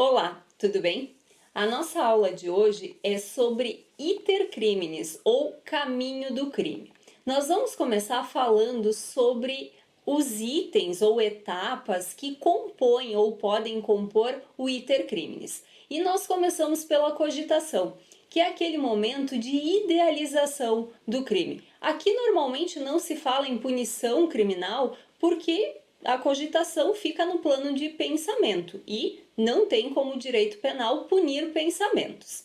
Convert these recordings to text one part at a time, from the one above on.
Olá, tudo bem? A nossa aula de hoje é sobre iter criminis, ou caminho do crime. Nós vamos começar falando sobre os itens ou etapas que compõem ou podem compor o iter criminis. E nós começamos pela cogitação, que é aquele momento de idealização do crime. Aqui normalmente não se fala em punição criminal porque a cogitação fica no plano de pensamento e não tem como direito penal punir pensamentos.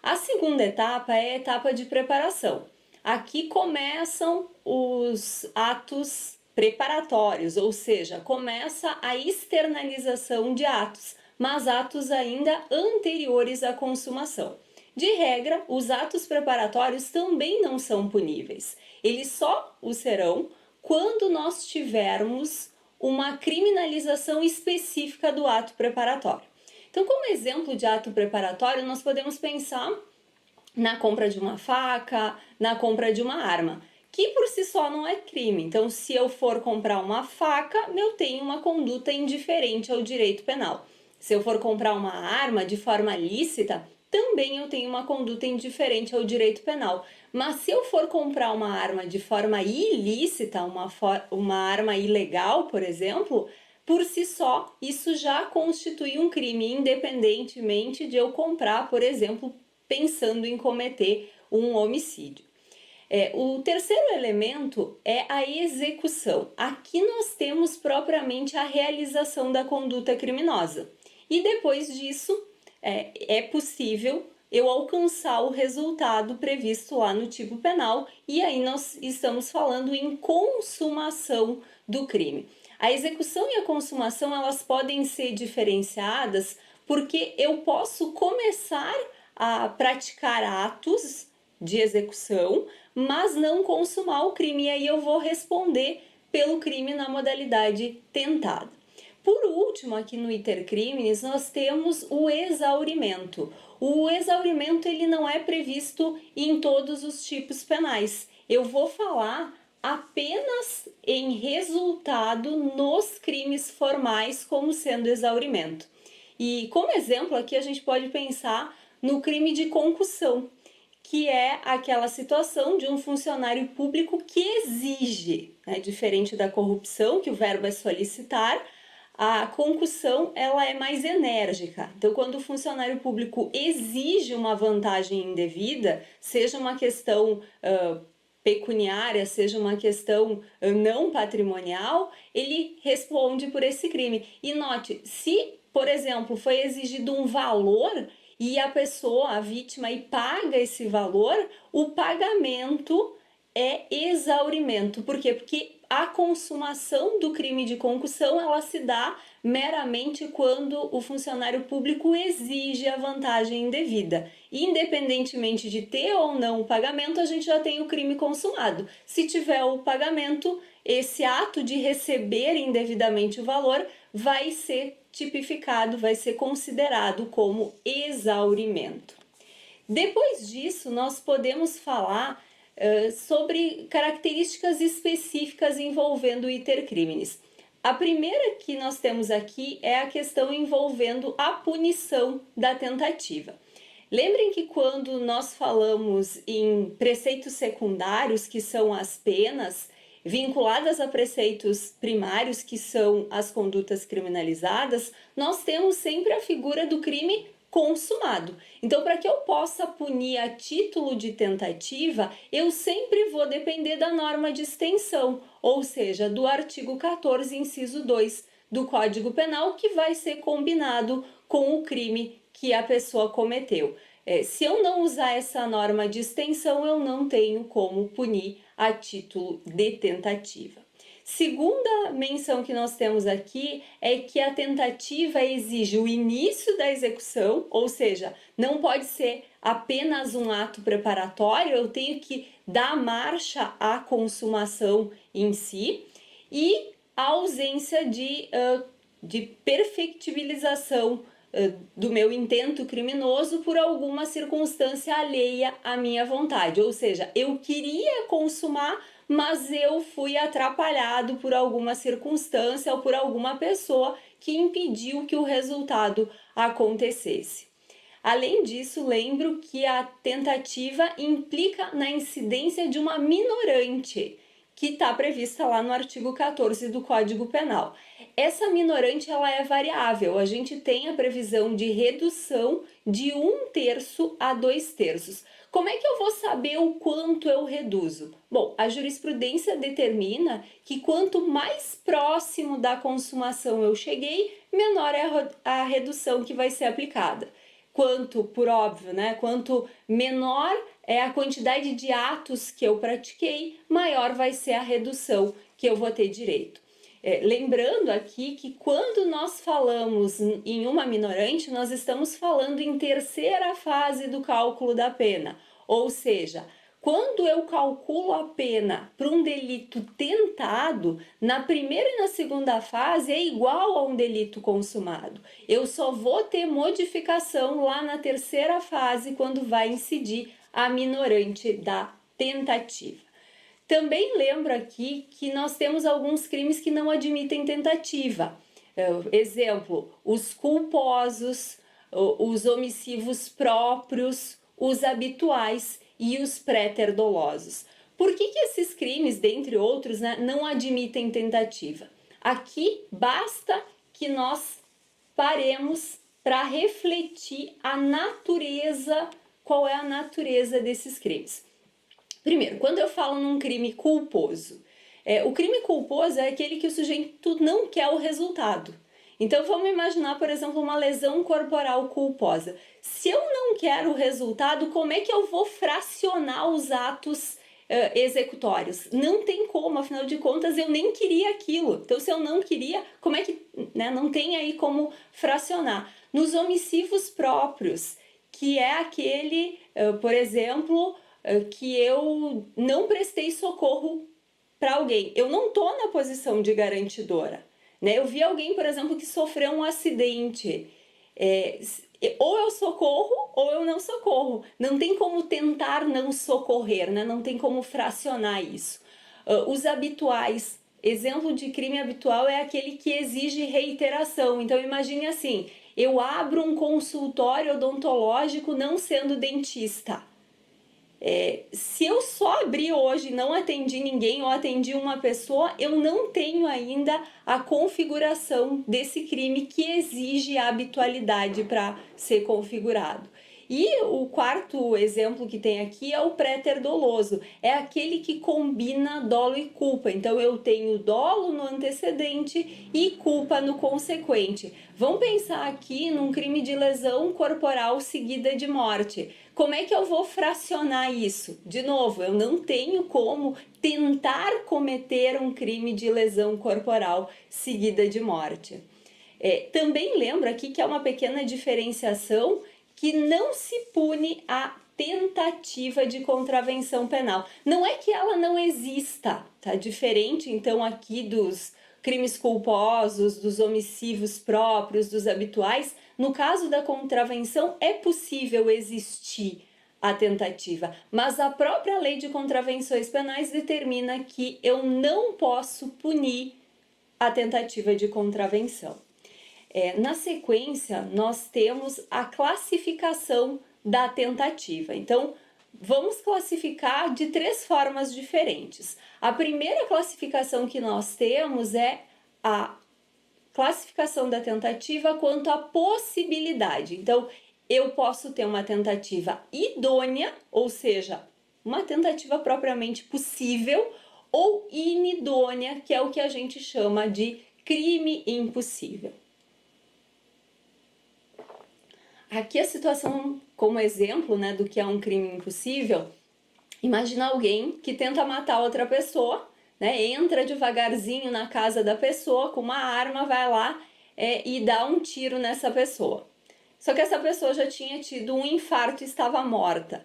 A segunda etapa é a etapa de preparação. Aqui começam os atos preparatórios, ou seja, começa a externalização de atos, mas atos ainda anteriores à consumação. De regra, os atos preparatórios também não são puníveis. Eles só o serão quando nós tivermos uma criminalização específica do ato preparatório. Então, como exemplo de ato preparatório, nós podemos pensar na compra de uma faca, na compra de uma arma, que por si só não é crime. Então, se eu for comprar uma faca, eu tenho uma conduta indiferente ao direito penal. Se eu for comprar uma arma de forma lícita, também eu tenho uma conduta indiferente ao direito penal. Mas se eu for comprar uma arma de forma ilícita, uma arma ilegal, por exemplo, por si só, isso já constitui um crime, independentemente de eu comprar, por exemplo, pensando em cometer um homicídio. O terceiro elemento é a execução. Aqui nós temos propriamente a realização da conduta criminosa. E depois disso, é possível eu alcançar o resultado previsto lá no tipo penal, e aí nós estamos falando em consumação do crime. A execução e a consumação, elas podem ser diferenciadas porque eu posso começar a praticar atos de execução, mas não consumar o crime, e aí eu vou responder pelo crime na modalidade tentada. Por último, aqui no iter criminis, nós temos o exaurimento. O exaurimento ele não é previsto em todos os tipos penais. Eu vou falar apenas em resultado nos crimes formais como sendo exaurimento. E como exemplo aqui a gente pode pensar no crime de concussão, que é aquela situação de um funcionário público que exige, né, diferente da corrupção, que o verbo é solicitar, a concussão ela é mais enérgica. Então, quando o funcionário público exige uma vantagem indevida, seja uma questão pecuniária, seja uma questão não patrimonial, ele responde por esse crime. E note, se, por exemplo, foi exigido um valor e a pessoa, a vítima, paga esse valor, o pagamento é exaurimento. Por quê? Porque a consumação do crime de concussão ela se dá meramente quando o funcionário público exige a vantagem indevida. Independentemente de ter ou não o pagamento, a gente já tem o crime consumado. Se tiver o pagamento, esse ato de receber indevidamente o valor vai ser tipificado, vai ser considerado como exaurimento. Depois disso, nós podemos falar sobre características específicas envolvendo o iter criminis. A primeira que nós temos aqui é a questão envolvendo a punição da tentativa. Lembrem que quando nós falamos em preceitos secundários, que são as penas, vinculadas a preceitos primários, que são as condutas criminalizadas, nós temos sempre a figura do crime consumado. Então, para que eu possa punir a título de tentativa, eu sempre vou depender da norma de extensão, ou seja, do artigo 14, inciso 2 do Código Penal, que vai ser combinado com o crime que a pessoa cometeu. Se eu não usar essa norma de extensão, eu não tenho como punir a título de tentativa. Segunda menção que nós temos aqui é que a tentativa exige o início da execução, ou seja, não pode ser apenas um ato preparatório, eu tenho que dar marcha à consumação em si, e a ausência de perfectibilização do meu intento criminoso por alguma circunstância alheia à minha vontade. Ou seja, eu queria consumar, mas eu fui atrapalhado por alguma circunstância ou por alguma pessoa que impediu que o resultado acontecesse. Além disso, lembro que a tentativa implica na incidência de uma minorante, que está prevista lá no artigo 14 do Código Penal. Essa minorante ela é variável, a gente tem a previsão de redução de 1/3 a 2/3. Como é que eu vou saber o quanto eu reduzo? Bom, a jurisprudência determina que quanto mais próximo da consumação eu cheguei, menor é a redução que vai ser aplicada. Quanto, por óbvio, né? Quanto menor é a quantidade de atos que eu pratiquei, maior vai ser a redução que eu vou ter direito. Lembrando aqui que quando nós falamos em uma minorante, nós estamos falando em terceira fase do cálculo da pena, ou seja, quando eu calculo a pena para um delito tentado, na primeira e na segunda fase é igual a um delito consumado. Eu só vou ter modificação lá na terceira fase, quando vai incidir a minorante da tentativa. Também lembro aqui que nós temos alguns crimes que não admitem tentativa. Exemplo, os culposos, os omissivos próprios, os habituais e os pré-terdolosos. Por que esses crimes, dentre outros, né, não admitem tentativa? Aqui basta que nós paremos para refletir a natureza, qual é a natureza desses crimes. Primeiro, quando eu falo num crime culposo, o crime culposo é aquele que o sujeito não quer o resultado. Então vamos imaginar, por exemplo, uma lesão corporal culposa. Se eu não quero o resultado, como é que eu vou fracionar os atos executórios? Não tem como, afinal de contas eu nem queria aquilo. Então se eu não queria, como é que, né, não tem aí como fracionar? Nos omissivos próprios, que é aquele, por exemplo, que eu não prestei socorro para alguém. Eu não estou na posição de garantidora. Né? Eu vi alguém, por exemplo, que sofreu um acidente. Ou eu socorro ou eu não socorro. Não tem como tentar não socorrer, né? Não tem como fracionar isso. Os habituais. Exemplo de crime habitual é aquele que exige reiteração. Então imagine assim, eu abro um consultório odontológico não sendo dentista. Se eu só abri hoje e não atendi ninguém ou atendi uma pessoa, eu não tenho ainda a configuração desse crime que exige a habitualidade para ser configurado. E o quarto exemplo que tem aqui é o pré-terdoloso, é aquele que combina dolo e culpa. Então eu tenho dolo no antecedente e culpa no consequente. Vamos pensar aqui num crime de lesão corporal seguida de morte. Como é que eu vou fracionar isso? De novo, eu não tenho como tentar cometer um crime de lesão corporal seguida de morte. Também lembro aqui que é uma pequena diferenciação que não se pune a tentativa de contravenção penal. Não é que ela não exista, tá? Diferente então aqui dos crimes culposos, dos omissivos próprios, dos habituais. No caso da contravenção, é possível existir a tentativa, mas a própria lei de contravenções penais determina que eu não posso punir a tentativa de contravenção. Na sequência, nós temos a classificação da tentativa. Então, vamos classificar de 3 formas diferentes. A primeira classificação que nós temos é a classificação da tentativa quanto à possibilidade. Então, eu posso ter uma tentativa idônea, ou seja, uma tentativa propriamente possível, ou inidônea, que é o que a gente chama de crime impossível. Aqui a situação como exemplo, né, do que é um crime impossível. Imagina alguém que tenta matar outra pessoa, né, entra devagarzinho na casa da pessoa com uma arma, vai lá e dá um tiro nessa pessoa. Só que essa pessoa já tinha tido um infarto e estava morta.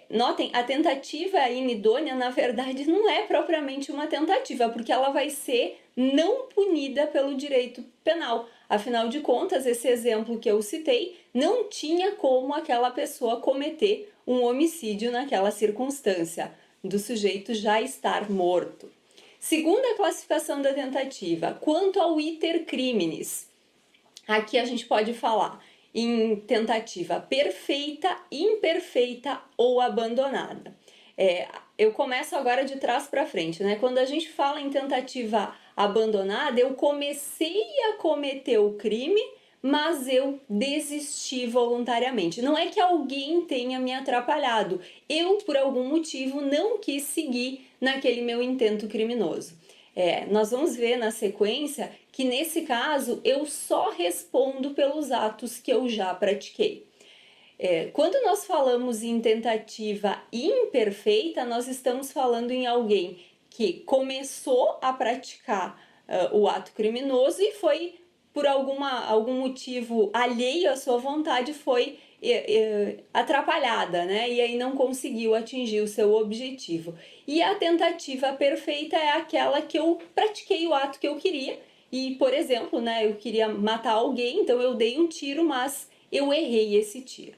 Notem, a tentativa inidônea, na verdade, não é propriamente uma tentativa, porque ela vai ser não punida pelo direito penal. Afinal de contas, esse exemplo que eu citei, não tinha como aquela pessoa cometer um homicídio naquela circunstância. do sujeito já estar morto. Segunda classificação da tentativa, quanto ao iter criminis. Aqui a gente pode falar em tentativa perfeita, imperfeita ou abandonada. Eu começo agora de trás para frente, né? Quando a gente fala em tentativa abandonada, eu comecei a cometer o crime, mas eu desisti voluntariamente. Não é que alguém tenha me atrapalhado, eu, por algum motivo, não quis seguir naquele meu intento criminoso. Nós vamos ver na sequência que, nesse caso, eu só respondo pelos atos que eu já pratiquei. Quando nós falamos em tentativa imperfeita, nós estamos falando em alguém que começou a praticar o ato criminoso e foi, por algum motivo alheio à sua vontade, foi atrapalhada, né? E aí não conseguiu atingir o seu objetivo. E a tentativa perfeita é aquela que eu pratiquei o ato que eu queria. E, por exemplo, né, eu queria matar alguém, então eu dei um tiro, mas eu errei esse tiro.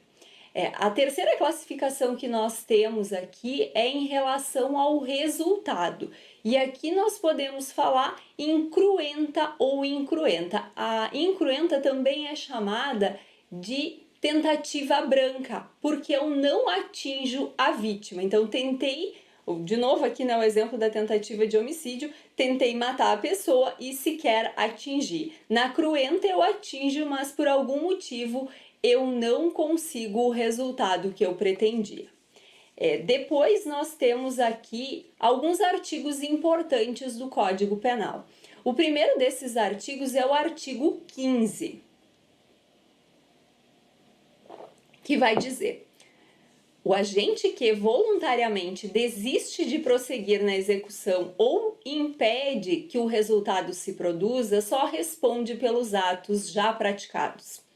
A terceira classificação que nós temos aqui é em relação ao resultado. E aqui nós podemos falar em cruenta ou incruenta. A incruenta também é chamada de tentativa branca, porque eu não atinjo a vítima. Então, tentei, de novo aqui no exemplo da tentativa de homicídio, tentei matar a pessoa e sequer atingi. Na cruenta eu atinjo, mas por algum motivo eu não consigo o resultado que eu pretendia. Depois nós temos aqui alguns artigos importantes do Código Penal. O primeiro desses artigos é o artigo 15, que vai dizer: o agente que voluntariamente desiste de prosseguir na execução ou impede que o resultado se produza só responde pelos atos já praticados.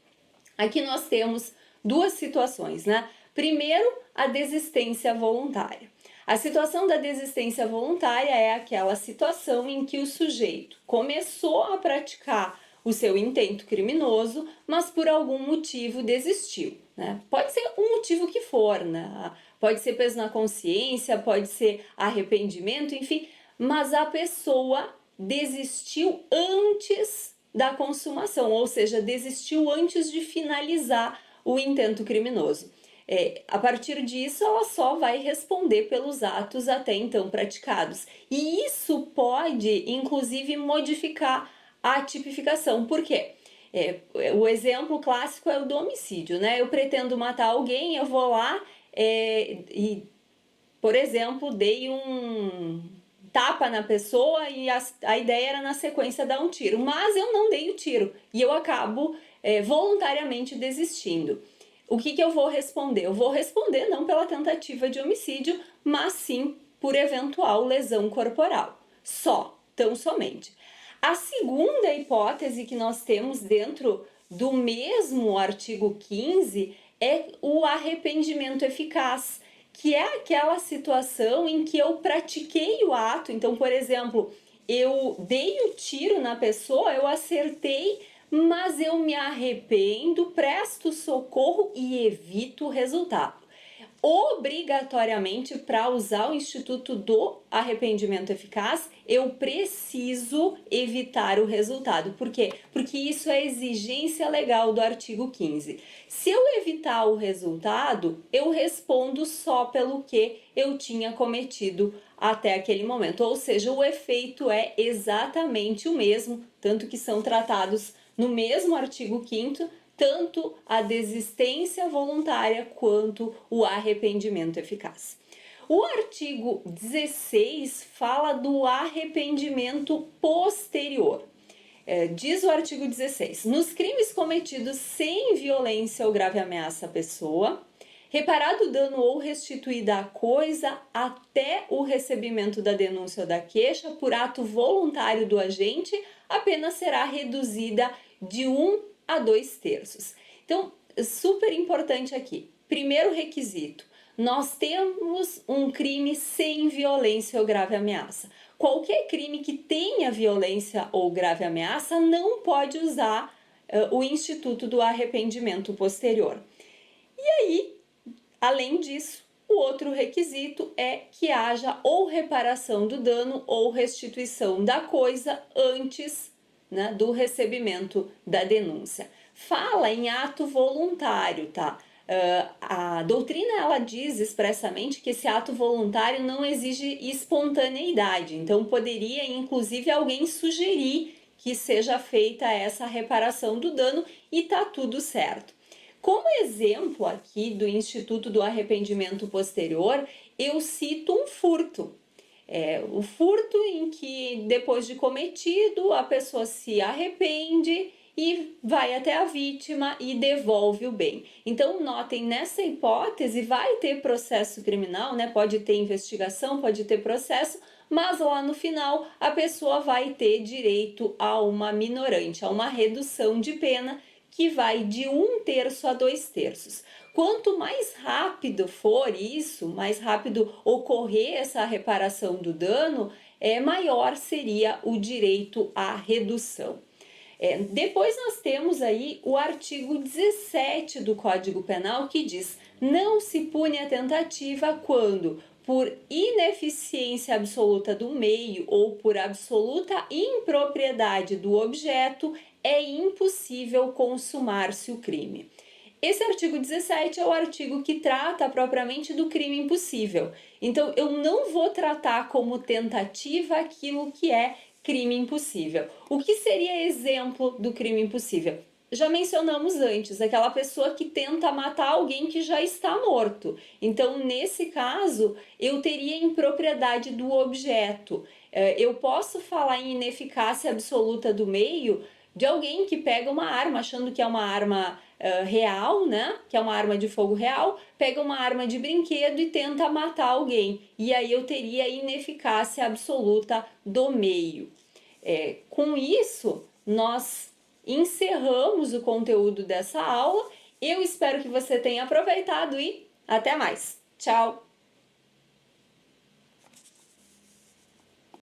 Aqui nós temos duas situações, né? Primeiro, a desistência voluntária. A situação da desistência voluntária é aquela situação em que o sujeito começou a praticar o seu intento criminoso, mas por algum motivo desistiu, né? Pode ser um motivo que for, né? Pode ser peso na consciência, pode ser arrependimento, enfim, mas a pessoa desistiu antes da consumação, ou seja, desistiu antes de finalizar o intento criminoso. A partir disso, ela só vai responder pelos atos até então praticados. E isso pode, inclusive, modificar a tipificação. Por quê? O exemplo clássico é o do homicídio, né? Eu pretendo matar alguém, eu vou lá e, por exemplo, dei um tapa na pessoa e a ideia era na sequência dar um tiro, mas eu não dei o tiro e eu acabo voluntariamente desistindo. O que eu vou responder? Eu vou responder não pela tentativa de homicídio, mas sim por eventual lesão corporal. Tão somente. A segunda hipótese que nós temos dentro do mesmo artigo 15 é o arrependimento eficaz, que é aquela situação em que eu pratiquei o ato. Então, por exemplo, eu dei o tiro na pessoa, eu acertei, mas eu me arrependo, presto socorro e evito o resultado. Obrigatoriamente, para usar o instituto do arrependimento eficaz, eu preciso evitar o resultado. Por quê? Porque isso é exigência legal do artigo 15. Se eu evitar o resultado, eu respondo só pelo que eu tinha cometido até aquele momento. Ou seja, o efeito é exatamente o mesmo, tanto que são tratados no mesmo artigo 5º, tanto a desistência voluntária quanto o arrependimento eficaz. O artigo 16 fala do arrependimento posterior. Diz o artigo 16: nos crimes cometidos sem violência ou grave ameaça à pessoa, reparado o dano ou restituída a coisa até o recebimento da denúncia ou da queixa por ato voluntário do agente, a pena será reduzida de 1 a 2/3. Então, super importante aqui. Primeiro requisito: nós temos um crime sem violência ou grave ameaça. Qualquer crime que tenha violência ou grave ameaça não pode usar o instituto do arrependimento posterior. E aí, além disso, o O outro requisito é que haja ou reparação do dano ou restituição da coisa antes, né, do recebimento da denúncia. Fala em ato voluntário, tá? A doutrina ela diz expressamente que esse ato voluntário não exige espontaneidade, então poderia inclusive alguém sugerir que seja feita essa reparação do dano e tá tudo certo. Como exemplo aqui do Instituto do Arrependimento Posterior, eu cito um furto. O furto em que, depois de cometido, a pessoa se arrepende e vai até a vítima e devolve o bem. Então, notem, nessa hipótese vai ter processo criminal, né? Pode ter investigação, pode ter processo, mas lá no final a pessoa vai ter direito a uma minorante, a uma redução de pena que vai de 1/3 a 2/3. Quanto mais rápido for isso, mais rápido ocorrer essa reparação do dano, maior seria o direito à redução. Depois nós temos aí o artigo 17 do Código Penal que diz: não se pune a tentativa quando, por ineficiência absoluta do meio ou por absoluta impropriedade do objeto, é impossível consumar-se o crime. Esse artigo 17 é o artigo que trata propriamente do crime impossível. Então, eu não vou tratar como tentativa aquilo que é crime impossível. O que seria exemplo do crime impossível? Já mencionamos antes, aquela pessoa que tenta matar alguém que já está morto. Então, nesse caso, eu teria impropriedade do objeto. Eu posso falar em ineficácia absoluta do meio de alguém que pega uma arma achando que é uma arma real, né? Que é uma arma de fogo real, pega uma arma de brinquedo e tenta matar alguém. E aí eu teria ineficácia absoluta do meio. Com isso, nós encerramos o conteúdo dessa aula. Eu espero que você tenha aproveitado e até mais. Tchau!